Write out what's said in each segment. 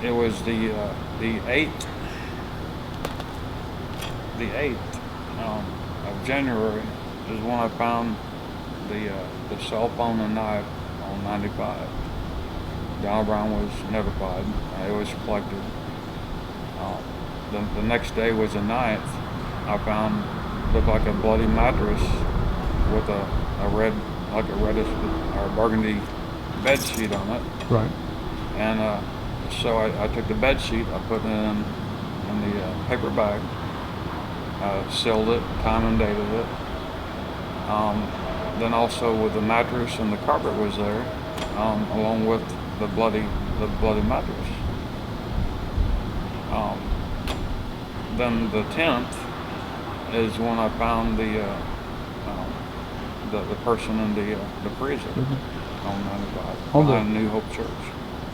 It was the 8th, of January is when I found the cell phone and knife on 95. Donald Brown was notified. It was collected. The next day was the 9th. I found looked like a bloody mattress with a red, like a reddish or burgundy bed sheet on it. Right. And so I took the bed sheet, I put it in the paper bag, sealed it, time and dated it. Then also with the mattress and the carpet was there, along with the bloody mattress. Then the 10th is when I found the person in the freezer on 95 behind New Hope Church.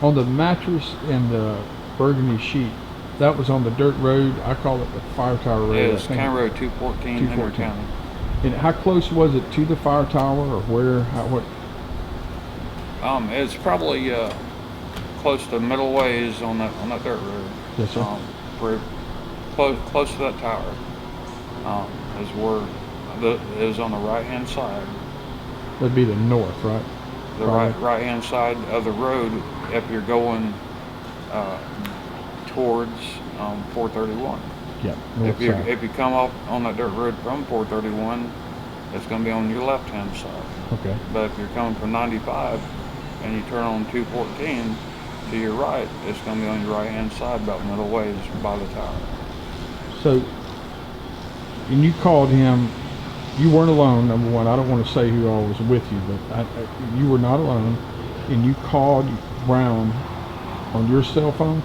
On the mattress and the burgundy sheet, that was on the dirt road. I call it the Fire Tower Road. It's County Road 214, Henry County. And how close was it to the fire tower, or where? What? It's probably close to middle ways on that dirt road. Yes, sir. Close to that tower. Is where is on the right hand side. That'd be the north, right? The right hand side of the road if you're going towards 431. Yeah. If you come up on that dirt road from 431, it's going to be on your left hand side. Okay. But if you're coming from 95 and you turn on 214 to your right, it's going to be on your right hand side about middle ways by the tower. So, and you called him. You weren't alone, number one. I don't want to say who all was with you, but you were not alone. And you called Brown on your cell phone?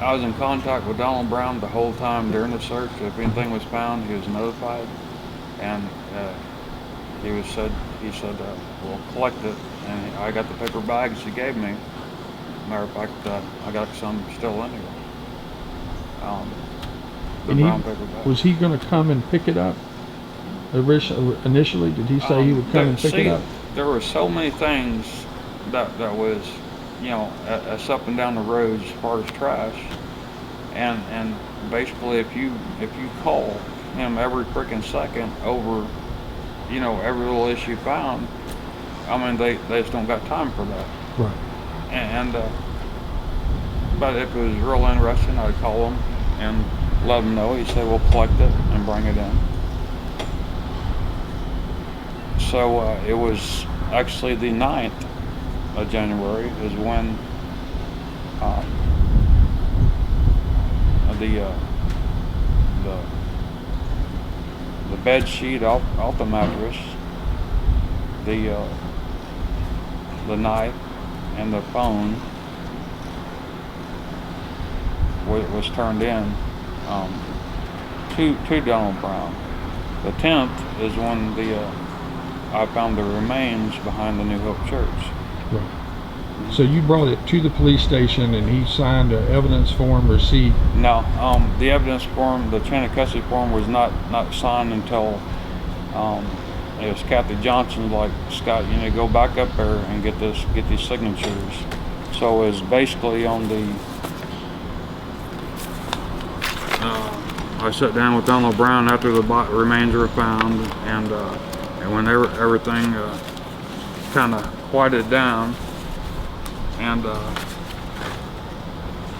I was in contact with Donald Brown the whole time during the search. If anything was found, he was notified. And he said, we'll collect it. And I got the paper bags he gave me. Matter of fact, I got some still in here. The brown paper bags. Was he going to come and pick it up? Initially, did he say he would come and pick it up? There were so many things that was, us up and down the roads as far as trash, and basically if you call him every freaking second over, every little issue found, I mean they just don't got time for that. Right. And but if it was real interesting, I'd call him and let him know. He said we'll collect it and bring it in. So it was actually the 9th of January is when the bed sheet off the mattress, the knife, and the phone was turned in to Donald Brown. The 10th is when I found the remains behind the New Hope Church. Right. So you brought it to the police station and he signed an evidence form receipt? No, the evidence form, the chain of custody form was not signed until it was Kathy Johnson, like, Scott, you need to go back up there and get these signatures. So it was basically on the I sat down with Donald Brown after the remains were found, and when everything kind of quieted down, and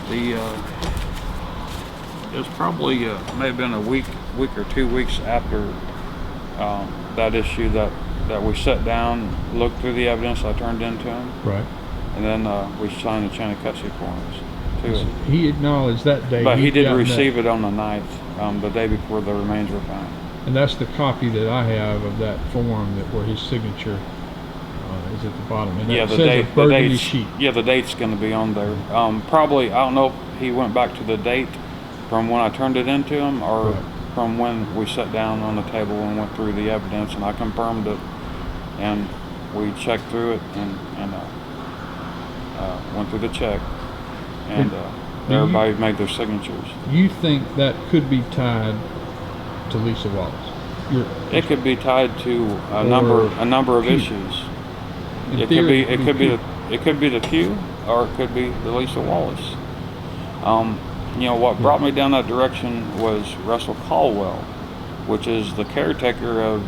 it was probably may have been a week or 2 weeks after that issue that we sat down, looked through the evidence I turned into him, right, and then we signed the chain of custody forms to it. He acknowledged that day, but he did receive it on the 9th, the day before the remains were found. And that's the copy that I have of that form where his signature is at the bottom. And yeah, the date's going to be on there. Probably, I don't know if he went back to the date from when I turned it into him, or from when we sat down on the table and went through the evidence, and I confirmed it, and we checked through it and went through the check, and everybody made their signatures. You think that could be tied to Lisa Wallace? It could be tied to a number of issues. It could be the Pugh, or it could be the Lisa Wallace. What brought me down that direction was Russell Caldwell, which is the caretaker of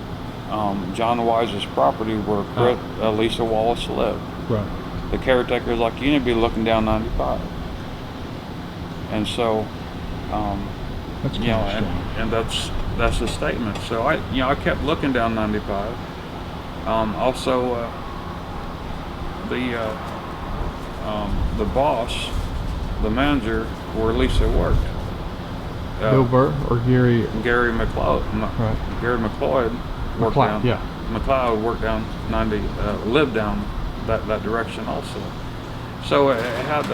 John Wise's property where Lisa Wallace lived. Right. The caretaker is like, you need to be looking down 95. And so, That's and that's the statement. So I kept looking down 95. Also, the boss, the manager where Lisa worked, Bill Burr or Gary McLeod. Right. Gary McLeod worked McLeod, down. yeah. McLeod worked down 90, lived down that direction also. So it had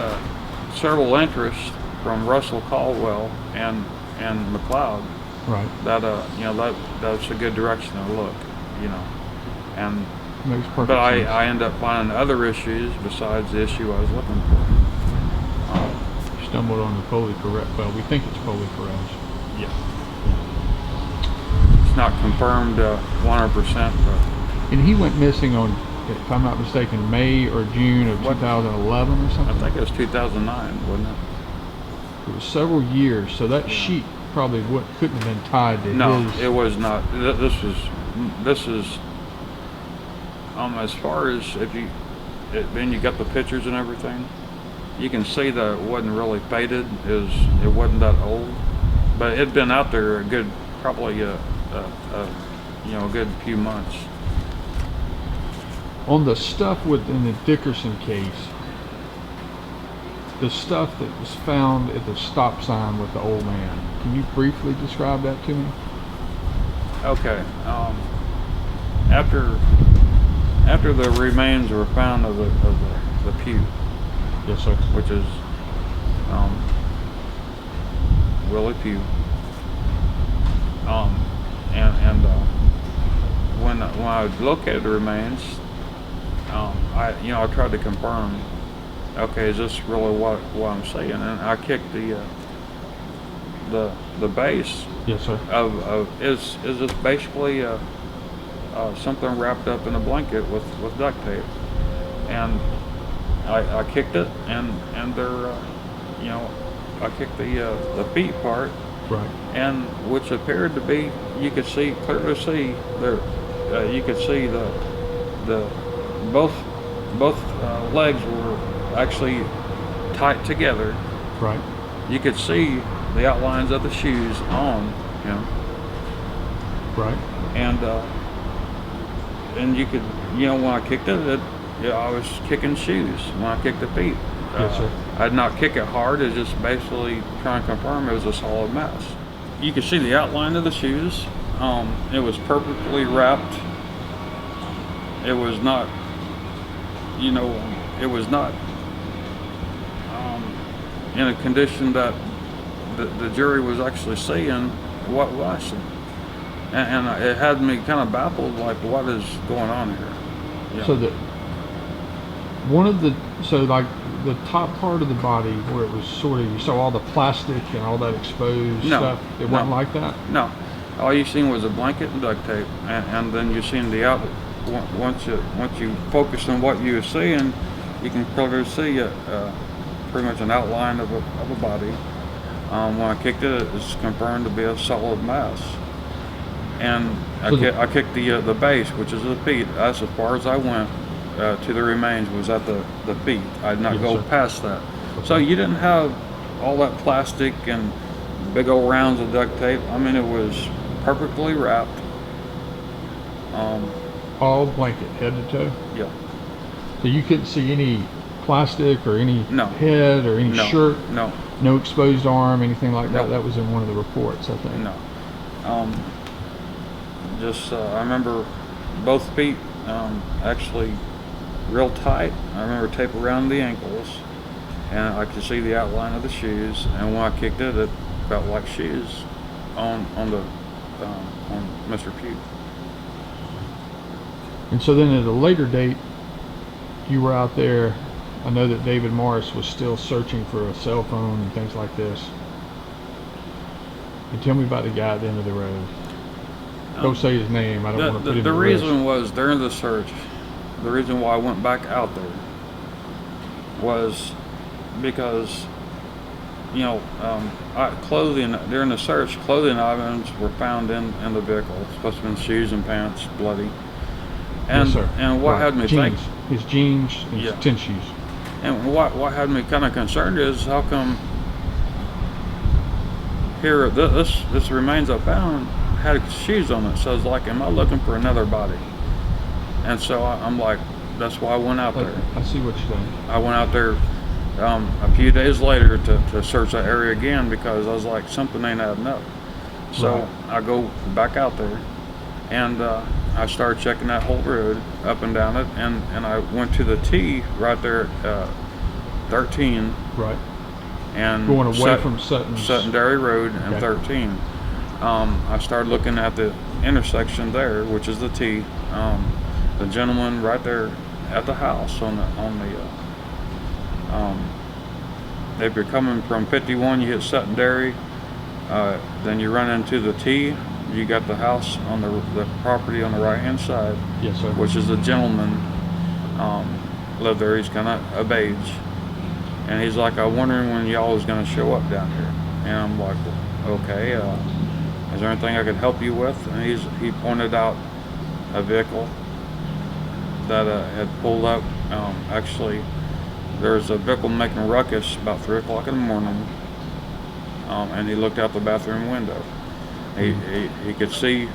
several interests from Russell Caldwell and McLeod. Right. That's a good direction to look, and Makes perfect but sense. I end up finding other issues besides the issue I was looking for. Stumbled on the Poli Perez. Well, we think it's Poli Perez. Yeah. It's not confirmed 100%, but And he went missing on, if I'm not mistaken, May or June of 2011 or something. I think it was 2009, wasn't it? It was several years, so that sheet probably couldn't have been tied to No, his. it was not. This is as far as then you got the pictures and everything. You can see that it wasn't really faded. It wasn't that old, but it'd been out there probably a good few months. On the stuff in the Dickerson case, the stuff that was found at the stop sign with the old man, can you briefly describe that to me? Okay. After the remains were found of the Pugh, Yes, sir. which is Willie Pugh, and when I located the remains, I tried to confirm, okay, is this really what I'm saying? And I kicked the base Yes, sir. of is this basically something wrapped up in a blanket with duct tape, and I kicked it, and there I kicked the feet part, Right. and which appeared to be, you could clearly see there, you could see the both legs were actually tight together. Right. You could see the outlines of the shoes on him, Right. and you could, when I kicked it, I was kicking shoes when I kicked the feet. Yes, sir. I'd not kick it hard. It's just basically trying to confirm it was a solid mass. You could see the outline of the shoes. It was perfectly wrapped. It was not, it was not in a condition that the jury was actually seeing what I seen. And it had me kind of baffled, like, what is going on here? Yeah. So like the top part of the body where it was sort of, you saw all the plastic and all that exposed stuff. It wasn't like that? No. All you seen was a blanket and duct tape, and then you seen the out. Once you focus on what you were seeing, you can clearly see pretty much an outline of a body. When I kicked it, it was confirmed to be a solid mass. And I kicked the base, which is the feet. That's as far as I went to the remains, was at the feet. I did not go past that. So you didn't have all that plastic and big old rounds of duct tape. I mean, it was perfectly wrapped. All blanket, head to toe? Yeah. So you couldn't see any plastic or any head or any shirt? No. No exposed arm, anything like that? No. That was in one of the reports, I think. No. I remember both feet actually real tight. I remember tape around the ankles, and I could see the outline of the shoes. And when I kicked it, it felt like shoes on Mr. Pugh. And so then at a later date, you were out there. I know that David Morris was still searching for a cell phone and things like this. And tell me about the guy at the end of the road. Don't say his name. I don't want to put him The at reason risk. was, during the search, the reason why I went back out there was because clothing during the search, clothing items were found in the vehicle. Supposed to have been shoes and pants, bloody. And Yes, sir. and what had me think, jeans, his jeans, his Yeah. tennis shoes. and what had me kind of concerned is how come here this remains I found had shoes on it. So I was like, am I looking for another body? And so I'm like, that's why I went out there. I see what you're saying. I went out there a few days later to search that area again because I was like, something ain't adding up. So Right. I go back out there and I started checking that whole road up and down it, and I went to the T right there at 13 Right. and Going away from Sutton's. Dairy Road and Okay. 13. I started looking at the intersection there, which is the T. The gentleman right there at the house if you're coming from 51, you hit Sutton Dairy, then you run into the T. You got the house on the property on the right hand side, Yes, sir. which is the gentleman lived there. He's kind of age, and he's like, I'm wondering when y'all is going to show up down here. And I'm like, okay, is there anything I could help you with? And he pointed out a vehicle that had pulled up. Actually, there's a vehicle making a ruckus about 3 o'clock in the morning, and he looked out the bathroom window. He could see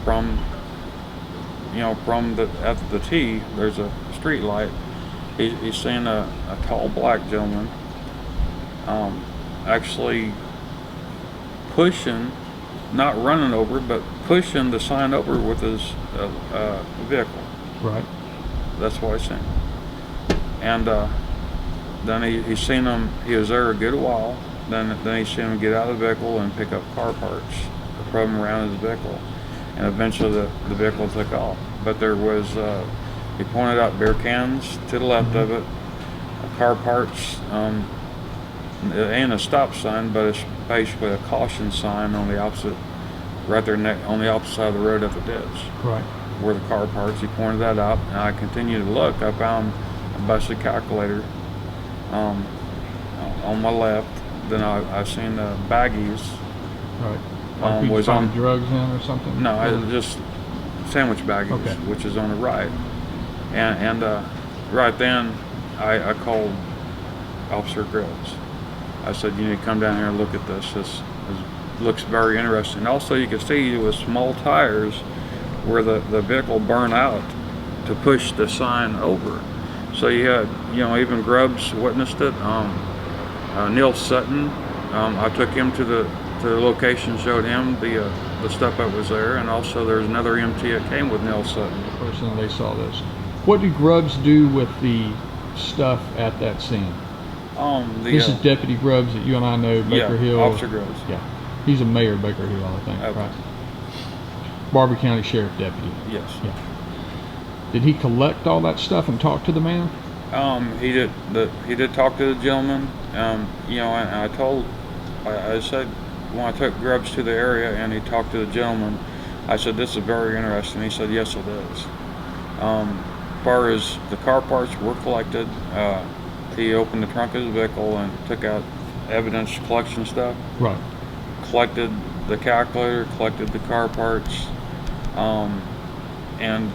from at the T, there's a street light. He's seen a tall black gentleman actually pushing, not running over, but pushing the sign over with his vehicle. Right. That's what I seen. And then he seen him. He was there a good while. Then he seen him get out of the vehicle and pick up car parts from around his vehicle, and eventually the vehicle took off. But there was he pointed out beer cans to the left of it, car parts. It ain't a stop sign, but it's basically a caution sign on the opposite, right there on the opposite side of the road at the ditch. Right. Where the car parts. He pointed that out, and I continued to look. I found a busted calculator on my left. Then I seen the baggies. Right. Like Was found on drugs in or something? no, I just sandwich baggies, Okay. which is on the right. And right then I called Officer Grills. I said, you need to come down here and look at this. This looks very interesting. Also, you can see with small tires where the vehicle burned out to push the sign over. So you had, even Grubbs witnessed it. Neil Sutton, I took him to the location, showed him the stuff that was there, and also there's another MT that came with Neil Sutton. The person they saw this. What did Grubbs do with the stuff at that scene? This is Deputy Grubbs that you and I know, Baker Hill. Officer Grubbs. Yeah, he's a mayor of Baker Hill, I think. Okay. Right. Barber County Sheriff Deputy. Yes. Yeah. Did he collect all that stuff and talk to the man? He did talk to the gentleman. And I said when I took Grubbs to the area and he talked to the gentleman, I said, this is very interesting. He said, yes, it is. As far as the car parts were collected, he opened the trunk of his vehicle and took out evidence collection stuff. Right. Collected the calculator, collected the car parts, and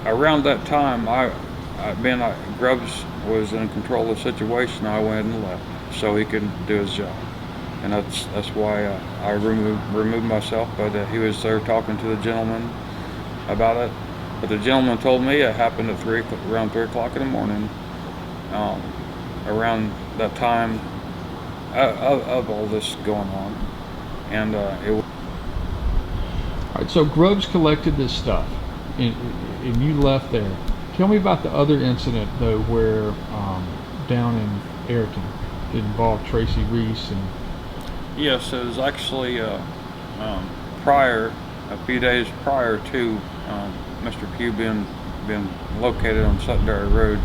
around that time, Grubbs was in control of the situation. I went and left so he could do his job, and that's why I removed myself. But he was there talking to the gentleman about it. But the gentleman told me it happened at around 3 o'clock in the morning. Around that time of all this going on, and it was. All right, so Grubbs collected this stuff, and you left there. Tell me about the other incident, though, where down in Ayrton, it involved Tracy Reese and. Yes, it was actually a few days prior to Mr. Pugh being located on Sutton Dairy Road.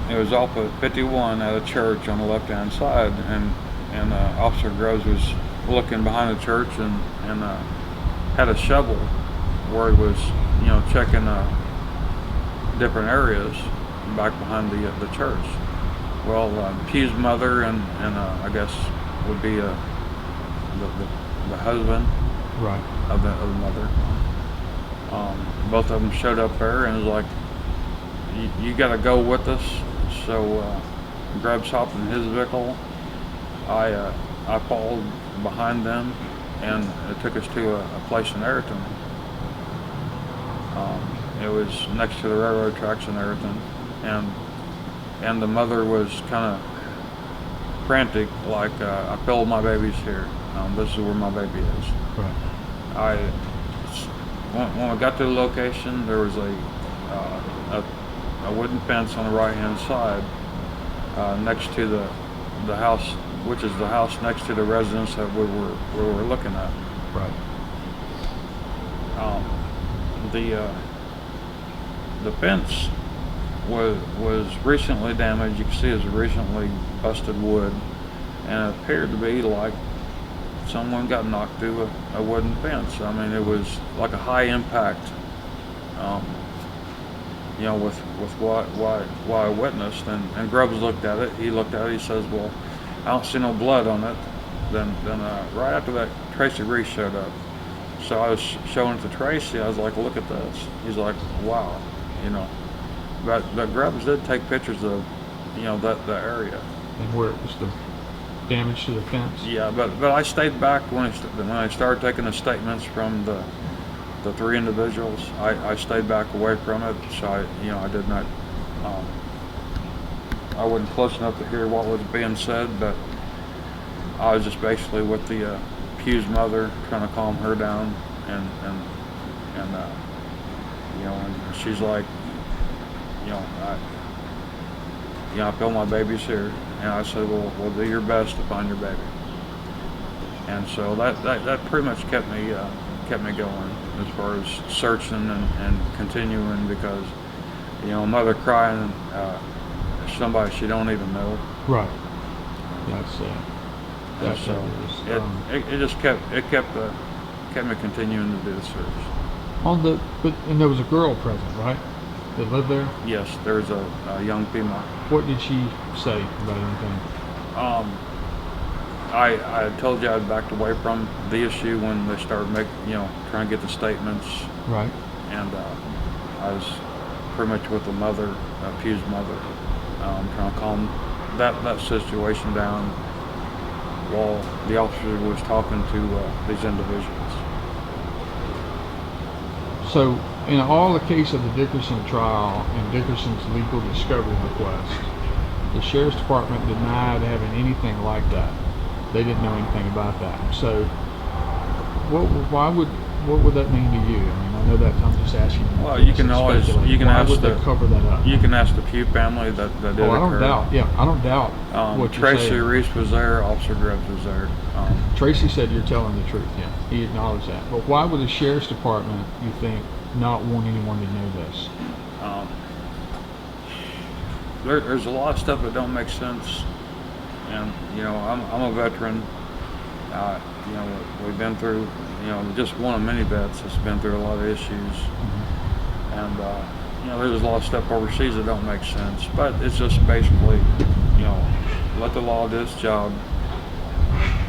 It was off of 51 at a church on the left-hand side, and Officer Grubbs was looking behind the church and had a shovel where he was, checking different areas back behind the church. Well, Pugh's mother and I guess would be the husband Right. of the mother. Both of them showed up there and was like, "You got to go with us." So Grubbs hopped in his vehicle. I followed behind them, and it took us to a place in Ayrton. It was next to the railroad tracks in Ayrton, and the mother was kind of frantic, like, "I feel my baby's here. This is where my baby is." Right. When I got to the location, there was a wooden fence on the right-hand side next to the house, which is the house next to the residence that we were looking at. Right. The fence was recently damaged. You can see it's recently busted wood, and it appeared to be like someone got knocked through a wooden fence. I mean, it was like a high impact, with what I witnessed. And Grubbs looked at it. He looked at it. He says, "Well, I don't see no blood on it." Then right after that, Tracy Reese showed up. So I was showing it to Tracy. I was like, "Look at this." He's like, "Wow," But Grubbs did take pictures of, that area. And where it was the damage to the fence? Yeah, but I stayed back when I started taking the statements from the three individuals. I stayed back away from it, so I did not. I wasn't close enough to hear what was being said, but I was just basically with the Pugh's mother, trying to calm her down, and she's like, I feel my baby's here. And I said, well, do your best to find your baby. And so that pretty much kept me going as far as searching and continuing, because, mother crying, somebody she don't even know. Right. That's So it just kept me continuing to do the search. And there was a girl present, right? That lived there? Yes, there was a young female. What did she say about anything? I told you I backed away from the issue when they started trying to get the statements. Right. And I was pretty much with the mother, Pugh's mother, trying to calm that situation down while the officer was talking to these individuals. So, in all the case of the Dickerson trial and Dickerson's legal discovery request, the Sheriff's Department denied having anything like that. They didn't know anything about that. So, what would that mean to you? I mean, I know that I'm just asking. Well, you can always cover that up. You can ask the Pugh family that did occur. I don't doubt. Yeah, I don't doubt what you're saying. Tracy Reese was there. Officer Grubbs was there. Tracy said you're telling the truth. Yeah, he acknowledged that. But why would the Sheriff's Department, you think, not want anyone to know this? There's a lot of stuff that don't make sense, and I'm a veteran. We've been through, just one of many vets that's been through a lot of issues, and there's a lot of stuff overseas that don't make sense. But it's just basically, let the law do its job.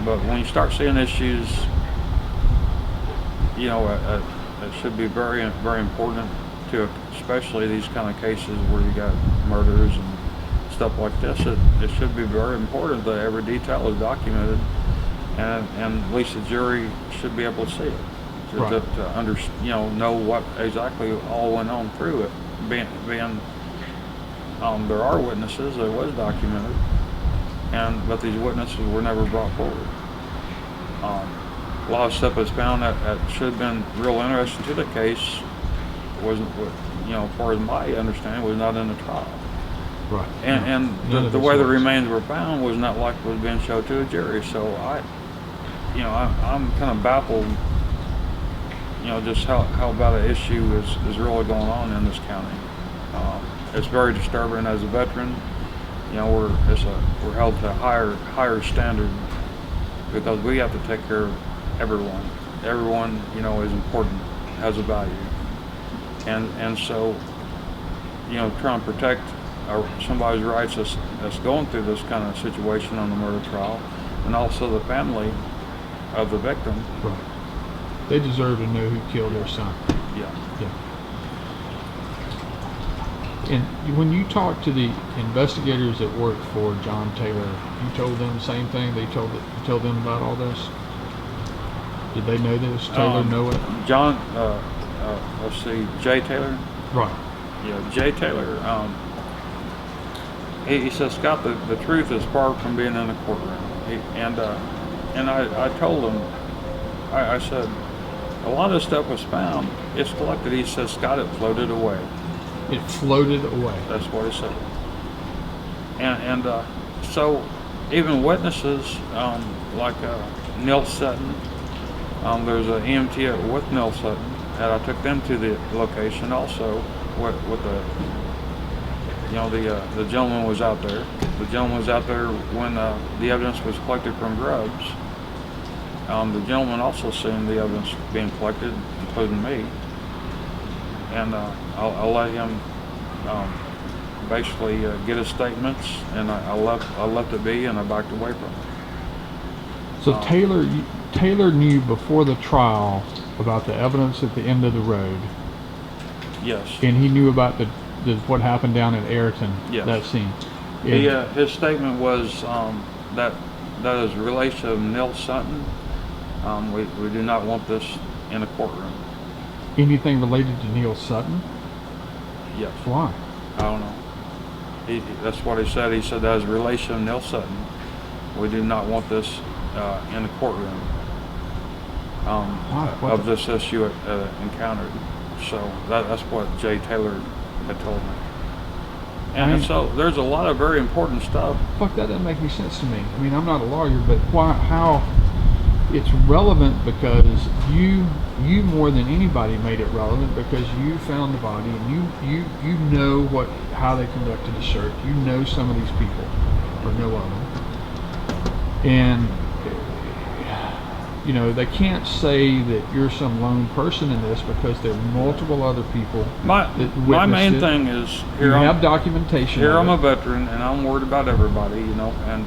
But when you start seeing issues, it should be very, very important to, especially these kind of cases where you got murders and stuff like this. It should be very important that every detail is documented, and at least the jury should be able to see it, to know what exactly all went on through it. Being there are witnesses, it was documented, but these witnesses were never brought forward. A lot of stuff was found that should have been real interesting to the case. Wasn't, as far as my understanding, was not in the trial. Right. And the way the remains were found was not like it was being showed to a jury. So I'm kind of baffled, just how bad an issue is really going on in this county. It's very disturbing as a veteran. We're held to a higher standard, because we have to take care of everyone. Everyone, is important, has a value. And so, trying to protect somebody's rights that's going through this kind of situation on the murder trial, and also the family of the victim. Right. They deserve to know who killed their son. Yeah. Yeah. And when you talked to the investigators that worked for John Taylor, you told them the same thing? You told them about all this? Did they know this? Taylor know it? John, let's see, Jay Taylor? Right. Yeah, Jay Taylor, he says, Scott, the truth is far from being in the courtroom. And I told him, I said, a lot of stuff was found. It's collected. He says, Scott, it floated away. It floated away. That's what he said. And so even witnesses like Neil Sutton, there's an EMT with Neil Sutton, and I took them to the location also with the gentleman was out there. The gentleman was out there when the evidence was collected from Grubbs. The gentleman also seen the evidence being collected, including me. And I'll let him basically get his statements, and I left it be, and I backed away from it. So Taylor knew before the trial about the evidence at the end of the road. Yes. And he knew about what happened down at Ayrton. Yes. That scene. His statement was that is relation of Neil Sutton. We do not want this in a courtroom. Anything related to Neil Sutton? Yes. Why? I don't know. That's what he said. He said that is a relation of Neil Sutton. We do not want this in the courtroom of this issue encountered. So that's what Jay Taylor had told me. And so there's a lot of very important stuff. Fuck, that doesn't make any sense to me. I mean, I'm not a lawyer, but how it's relevant because you more than anybody made it relevant because you found the body and you know how they conducted the search. You know some of these people, or know of them. And they can't say that you're some lone person in this because there are multiple other people. My main thing is here. You have documentation. Here I'm a veteran, and I'm worried about everybody, and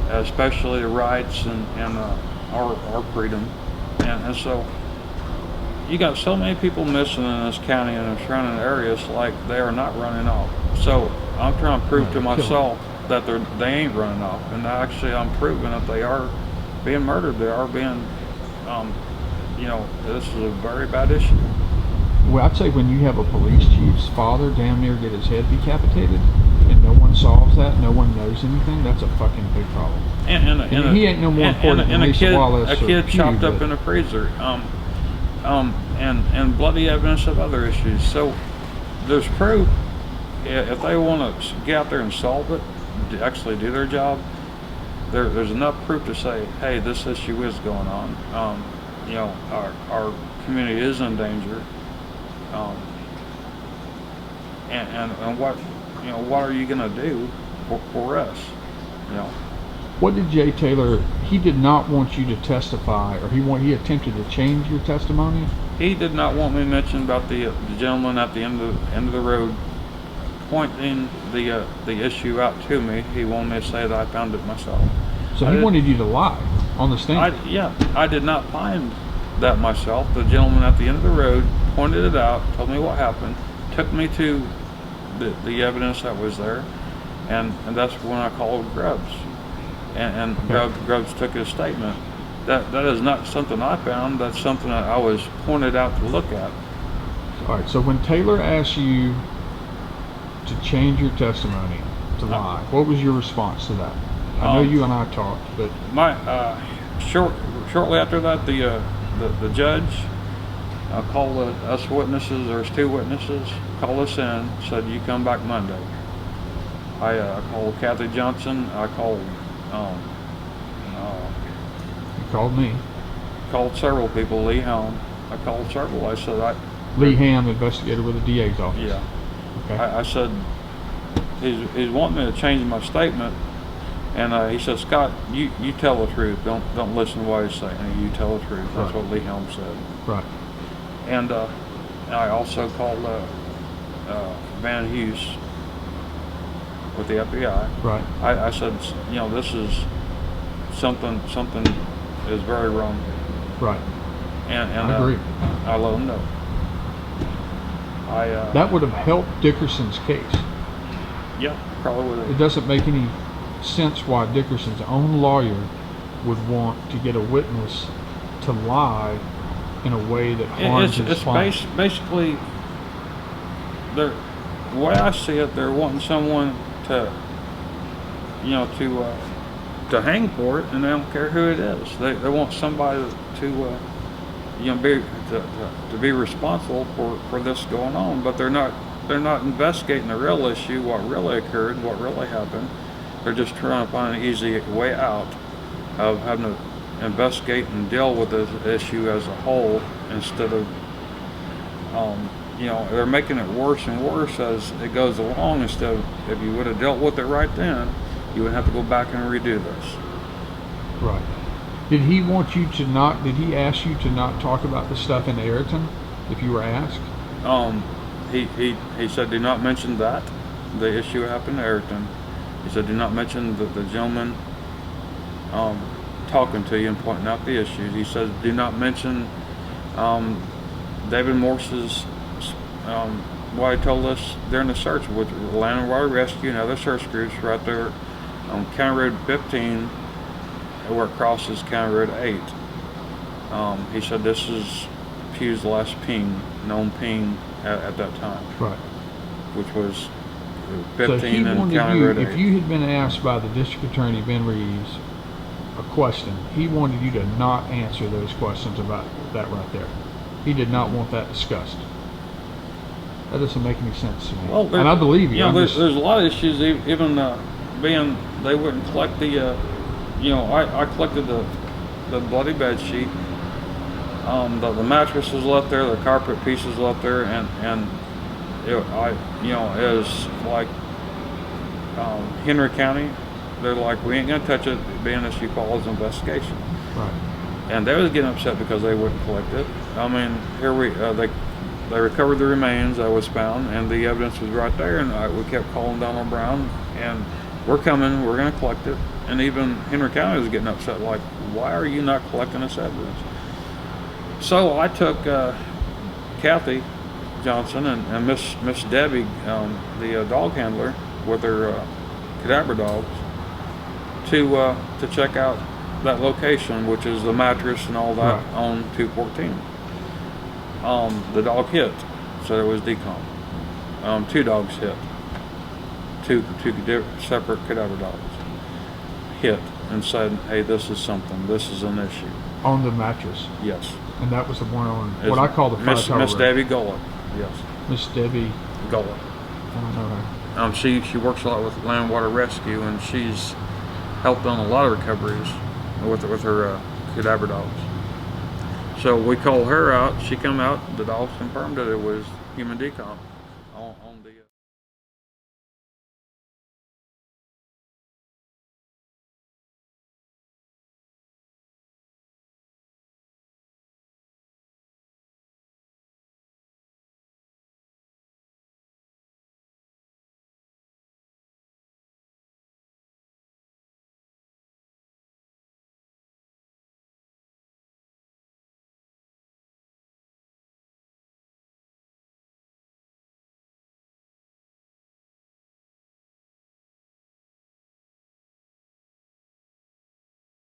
especially the rights and our freedom, and so you got so many people missing in this county and the surrounding areas, like they are not running off. So I'm trying to prove to myself that they ain't running off, and actually I'm proving that they are being murdered. They are being, this is a very bad issue. Well, I'd say when you have a police chief's father damn near get his head decapitated, and no one solves that, no one knows anything, that's a fucking big problem. And he ain't no more important than Lisa Wallace. A kid chopped up in a freezer, and bloody evidence of other issues. So there's proof. If they want to get out there and solve it, to actually do their job, there's enough proof to say, hey, this issue is going on. Our community is in danger. And what are you going to do for us? What did Jay Taylor? He did not want you to testify, or he attempted to change your testimony. He did not want me to mention about the gentleman at the end of the road pointing the issue out to me. He wanted me to say that I found it myself. So he wanted you to lie on the stand. I did not find that myself. The gentleman at the end of the road pointed it out, told me what happened, took me to the evidence that was there, and that's when I called Grubbs. And Grubbs took his statement. That is not something I found. That's something that I was pointed out to look at. All right. So when Taylor asked you to change your testimony to lie, what was your response to that? I know you and I talked, but shortly after that, the judge called us witnesses. There's 2 witnesses. Called us in. Said you come back Monday. I called Kathy Johnson. I called. You called me. Called several people. Lee Helm. I called several. I said Lee Ham, investigator with the DA's office. Yeah. Okay. I said he's wanting me to change my statement, and he said, Scott, you tell the truth. Don't listen to what he's saying. You tell the truth. That's what Lee Helm said. Right. And I also called Van Hughes, with the FBI. Right. I said, you know, this is something is very wrong. Right. And I agree. I let them know. That would have helped Dickerson's case. Yeah, probably would It have. doesn't make any sense why Dickerson's own lawyer would want to get a witness to lie in a way that harms his client. Basically, the way I see it, they're wanting someone to, you know, to hang for it, and they don't care who it is. They want somebody to, you know, to be responsible for this going on, but they're not investigating the real issue, what really occurred, what really happened. They're just trying to find an easy way out of having to investigate and deal with this issue as a whole, instead of, you know, they're making it worse and worse as it goes along. Instead of, if you would have dealt with it right then, you would have to go back and redo this. Right. Did he want you to not? Did he ask you to not talk about the stuff in Ayrton if you were asked? He said, do not mention that. The issue happened in Ayrton. He said, do not mention the gentleman talking to you and pointing out the issues. He said, do not mention David Morse's, what he told us during the search with Land and Water Rescue and other search groups right there on County Road 15, where it crosses County Road 8. He said this is Pugh's last known ping at that time. Right. Which was So 15 he and wanted County you, Road 8. if you had been asked by the district attorney, Ben Reeves, a question, he wanted you to not answer those questions about that right there. He did not want that discussed. That doesn't make any sense to me. Well, and I believe you. You know, there's a lot of issues, even being they wouldn't collect the, you know, I collected the bloody bed sheet. The mattress was left there, the carpet pieces left there, and it, you know, is like Henry County. They're like, we ain't gonna touch it, being that she follows investigation. Right. And they was getting upset because they wouldn't collect it. I mean, here they recovered the remains that was found, and the evidence was right there. And we kept calling Donald Brown, and we're coming, we're gonna collect it. And even Henry County was getting upset, like, why are you not collecting this evidence? So I took Kathy Johnson and Miss Debbie, the dog handler, with her cadaver dogs, to check out that location, which is the mattress and all that, right, on 214. The dog hit, so there was decom. 2 dogs hit. Two separate cadaver dogs hit and said, hey, this is something, this is an issue. On the mattress. Yes. And that was the one on what I call the fire tower. Miss Debbie Gullett. Yes. Miss Debbie Gullett. I don't know her. She works a lot with Land and Water Rescue, and she's helped on a lot of recoveries with her cadaver dogs. So we called her out. She come out. The dogs confirmed that it was human decom.